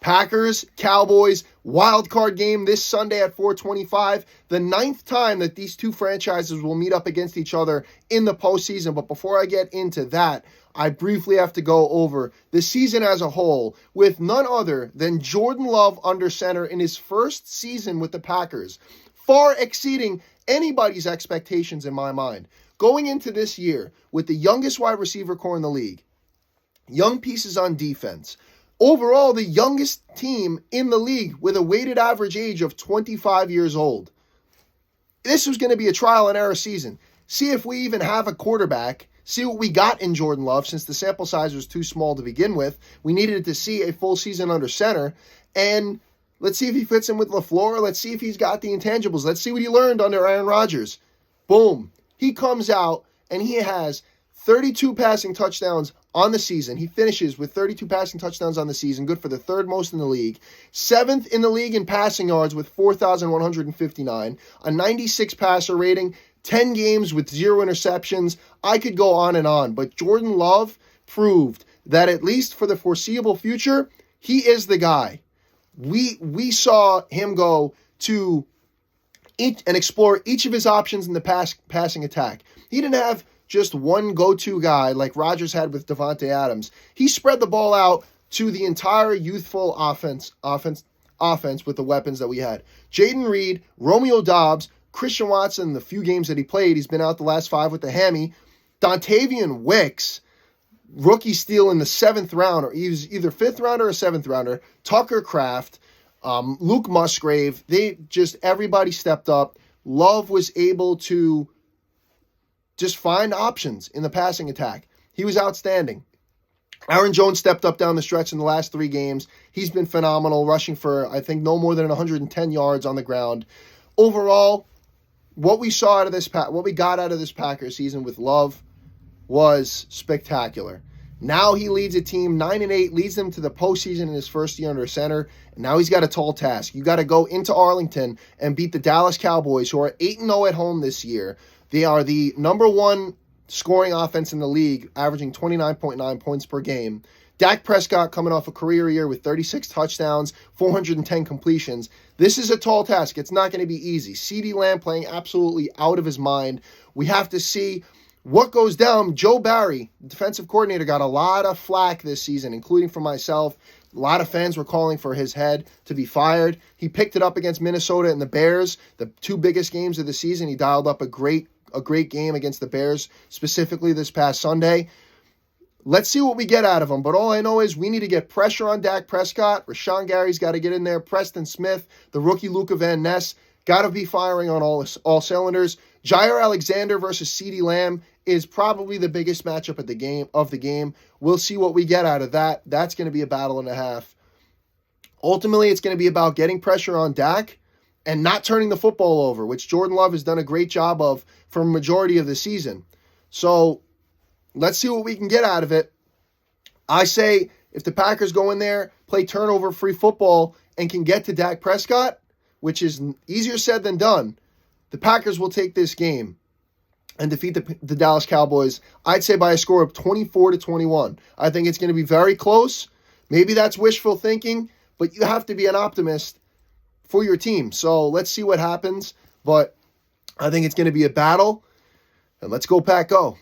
Packers, Cowboys, wild card game this Sunday at 4:25. The 9th time that these two franchises will meet up against each other in the postseason. But before I get into that, I briefly have to go over the season as a whole with none other than Jordan Love under center in his first season with the Packers, far exceeding anybody's expectations in my mind. Going into this year with the youngest wide receiver core in the league, young pieces on defense, overall the youngest team in the league with a weighted average age of 25 years old. This was going to be a trial and error season. See if we even have a quarterback. See what we got in Jordan Love, since the sample size was too small to begin with. We needed to see a full season under center. And let's see if he fits in with LaFleur. Let's see if he's got the intangibles. Let's see what he learned under Aaron Rodgers. Boom. He comes out and he has 32 passing touchdowns on the season. He finishes with 32 passing touchdowns on the season, good for the third most in the league. 7th in the league in passing yards with 4,159, a 96 passer rating, 10 games with 0 interceptions. I could go on and on, but Jordan Love proved that at least for the foreseeable future, he is the guy. We saw him go to each and explore each of his options in the passing attack. He didn't have just one go-to guy like Rodgers had with Davante Adams. He spread the ball out to the entire youthful offense with the weapons that we had. Jaden Reed, Romeo Doubs, Christian Watson, the few games that he played, he's been out the last 5 with the hammy. Dontavian Wicks, rookie steal in the 7th round, or he was either 5th rounder or 7th rounder. Tucker Kraft, Luke Musgrave, everybody stepped up. Love was able to just find options in the passing attack. He was outstanding. Aaron Jones stepped up down the stretch in the last 3 games. He's been phenomenal, rushing for, I think, no more than 110 yards on the ground. Overall, what we got out of this Packers season with Love was spectacular. Now he leads a team 9-8, leads them to the postseason in his first year under center. And now he's got a tall task. You got to go into Arlington and beat the Dallas Cowboys, who are 8-0 at home this year. They are the number 1 scoring offense in the league, averaging 29.9 points per game. Dak Prescott coming off a career year with 36 touchdowns, 410 completions. This is a tall task. It's not going to be easy. CeeDee Lamb playing absolutely out of his mind. We have to see what goes down. Joe Barry, defensive coordinator, got a lot of flack this season, including from myself. A lot of fans were calling for his head to be fired. He picked it up against Minnesota and the Bears, the 2 biggest games of the season. He dialed up a great game against the Bears, specifically this past Sunday. Let's see what we get out of him. But all I know is we need to get pressure on Dak Prescott. Rashawn Gary's got to get in there. Preston Smith, the rookie Luka Van Ness, got to be firing on all cylinders. Jair Alexander versus CeeDee Lamb is probably the biggest matchup of the game. We'll see what we get out of that. That's going to be a battle and a half. Ultimately, it's going to be about getting pressure on Dak and not turning the football over, which Jordan Love has done a great job of for a majority of the season. So let's see what we can get out of it. I say if the Packers go in there, play turnover-free football, and can get to Dak Prescott, which is easier said than done, the Packers will take this game and defeat the Dallas Cowboys, I'd say by a score of 24-21. I think it's going to be very close. Maybe that's wishful thinking, but you have to be an optimist for your team. So let's see what happens. But I think it's going to be a battle. And let's go Pack Go.